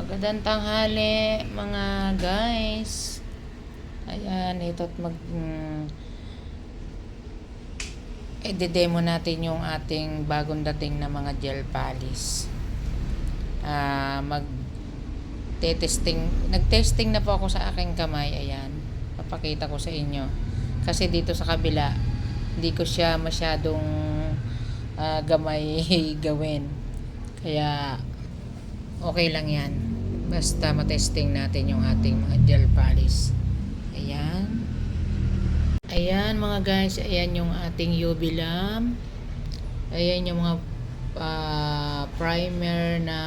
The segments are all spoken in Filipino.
Magandang tanghali mga guys. Ayan, ito't i-demo natin yung ating bagong dating na mga gel polish. Nag-testing na po ako sa aking kamay. Ayan, papakita ko sa inyo. Kasi dito sa kabila, hindi ko siya masyadong gamay gawin. Kaya okay lang yan. Basta matesting natin yung ating mga gel polish. Ayan. Ayan mga guys. Ayan yung ating UV lamp. Ayan yung mga primer na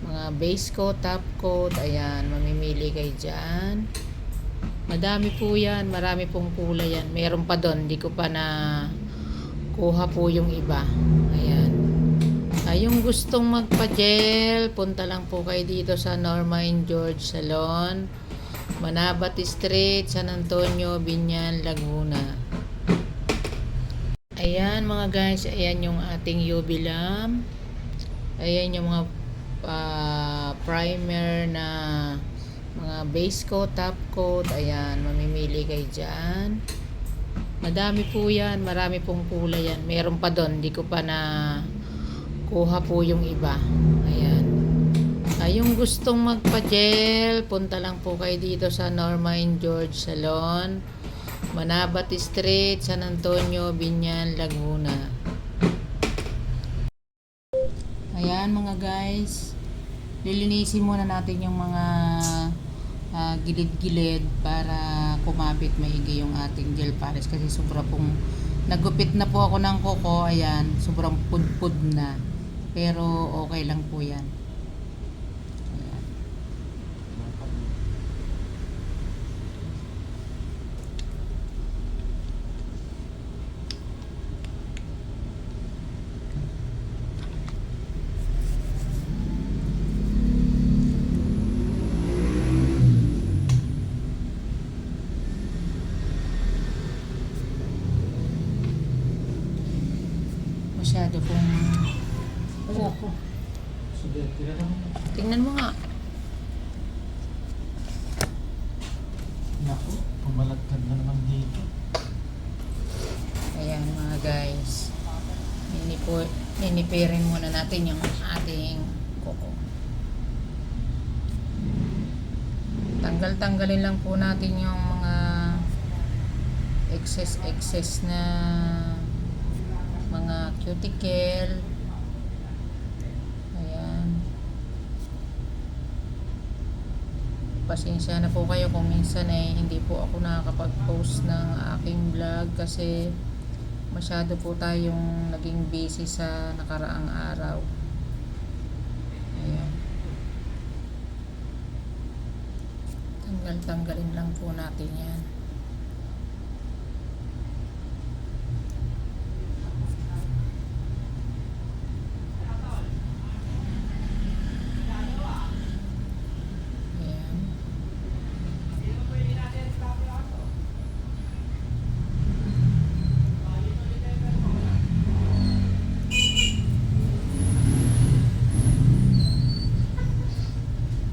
mga base coat, top coat. Ayan. Mamimili kayo dyan. Madami po yan. Marami pong kulay yan. Meron pa doon. Hindi ko pa na kuha po yung iba. Ayan. Yung gustong magpa-gel, punta lang po kayo dito sa Norma and George Salon, Manabat Street, San Antonio, Binyan, Laguna. Ayan mga guys, ayan yung ating UV lamp. Ayan yung mga primer na mga base coat, top coat. Ayan, mamimili kayo dyan. Madami po yan, marami pong kulay yan. Meron pa doon, hindi ko pa na kuha po yung iba. Ayan. Yung gustong magpa-gel, punta lang po kayo dito sa Norma and George Salon, Manabat Street, San Antonio, Binyan, Laguna. Ayan mga guys, lilinisin muna natin yung mga gilid-gilid para kumapit maigi yung ating gel polish kasi sobra pong nagupit na po ako ng kuko. Ayan, sobrang pudpud na. Pero okay lang po yan. Ayan. Masyado pong kuko. Tingnan mo nga. Naku, pumalagkad na naman dito. Ayan mga guys, ninipirin muna natin yung ating kuko. Tanggalin lang po natin yung mga excess na mga cuticle. Pasensya na po kayo kung minsan hindi po ako nakakapag-post ng aking vlog kasi masyado po tayong naging busy sa nakaraang araw. Ayan. Tanggalin lang po natin yan.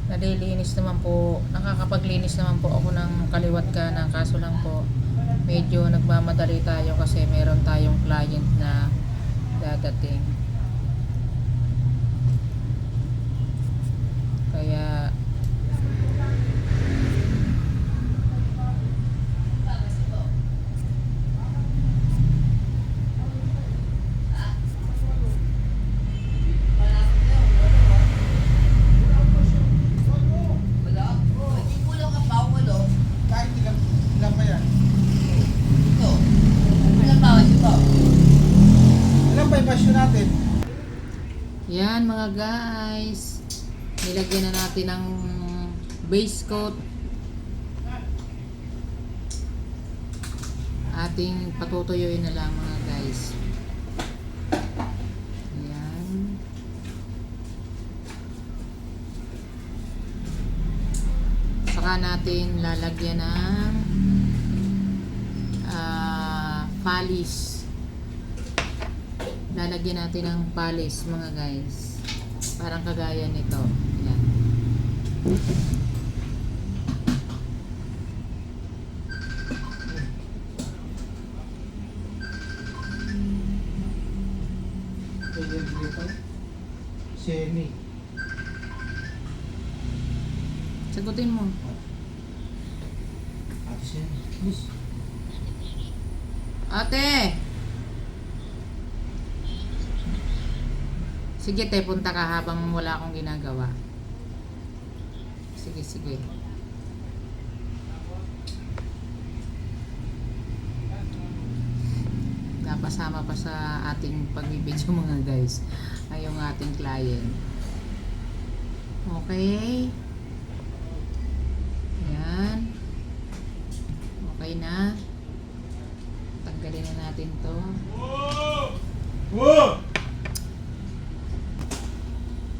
Nalilinis naman po, nakakapaglinis naman po ako ng kaliwat kanan, kaso lang po medyo nagmamadali tayo kasi meron tayong client na dadating. Kaya natin. yan mga guys, nilagyan na natin ng base coat. Ating patutuyuin na lang mga guys. Ayan. Saka natin lalagyan ng polish. Lalagyan natin ng polish mga guys. Parang kagaya nito. Yan. Kaya dito. Semi. Sagutin mo. Ate Semi. Please. Ate! Sige, te, punta ka habang wala akong ginagawa. Sige, sige. Napasama pa sa ating pagbibidyo mga guys ay yung ating client. Okay. Ayan. Okay na. Tanggalin na natin to.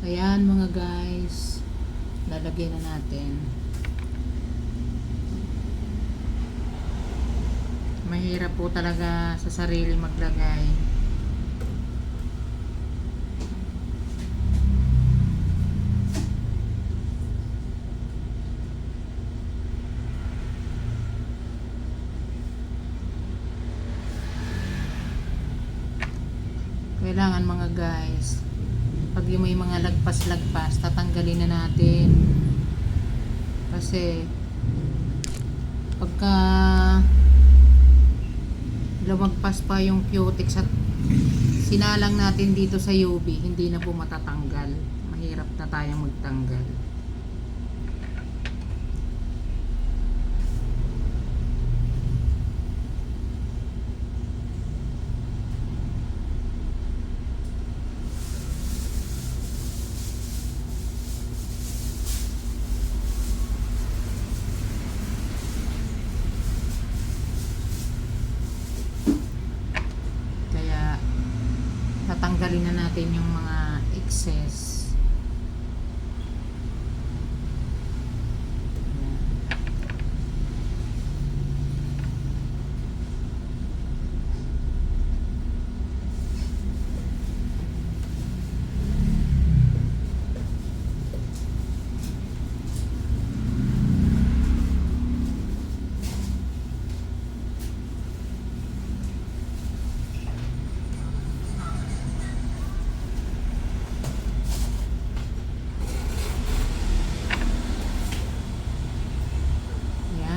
Ayan mga guys. Lalagyan na natin. Mahirap po talaga sa sarili maglagay. Kailangan mga guys, pag yung may mga lagpas-lagpas, tatanggalin na natin. Kasi pagka lumagpas pa yung cutex at sinalang natin dito sa UV, hindi na po matatanggal. Mahirap na tayong magtanggal. Tatanggalin na natin yung mga excess.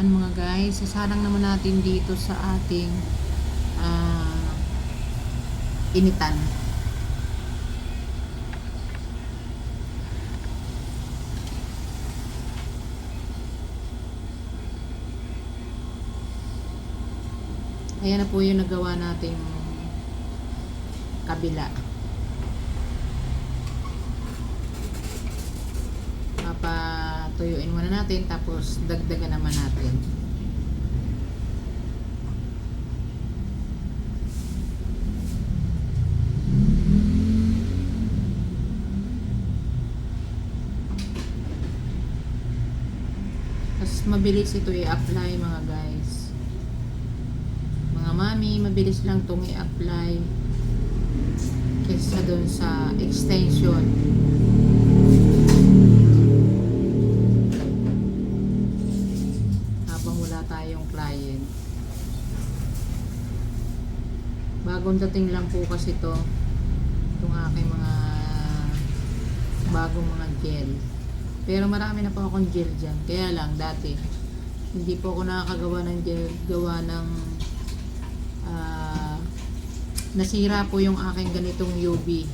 Ayan mga guys, sasalang naman natin dito sa ating initan. Ayan na po yung nagawa nating kabila. Papatuyuin muna natin, tapos dagdagan naman natin. Tapos mabilis ito i-apply mga guys. Mga mami, mabilis lang itong i-apply kesa doon sa extension. Tayong client. Bagong dating lang po kasi to itong aking mga bagong mga gel. Pero marami na po akong gel dyan. Kaya lang dati hindi po ako nakakagawa ng gel, gawa ng nasira po yung aking ganitong UV.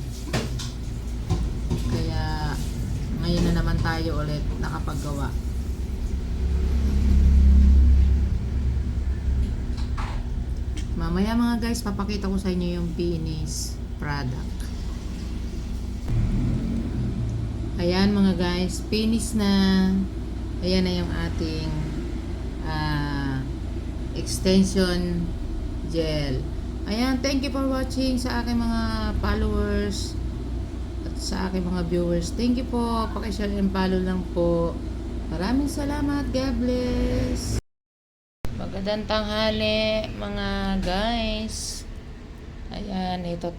Kaya ngayon na naman tayo ulit nakapaggawa. Mamaya mga guys, papakita ko sa inyo yung finished product. Ayan mga guys, finished na. Ayan na yung ating extension gel. Ayan, thank you for watching sa aking mga followers at sa aking mga viewers. Thank you po. Paki-share and follow lang po. Maraming salamat. God bless. Magandang tanghali mga guys. Ayan, ito't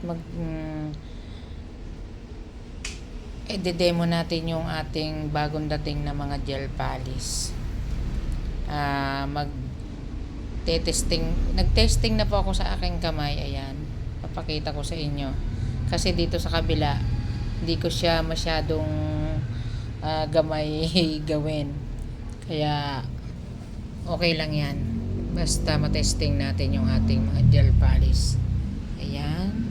i-demo natin yung ating bagong dating na mga gel polish. Nag-testing na po ako sa aking kamay. Ayan, papakita ko sa inyo. Kasi dito sa kabila, hindi ko siya masyadong gamay gawin. Kaya, okay lang yan. Basta matesting natin yung ating mga gel polish. Ayan.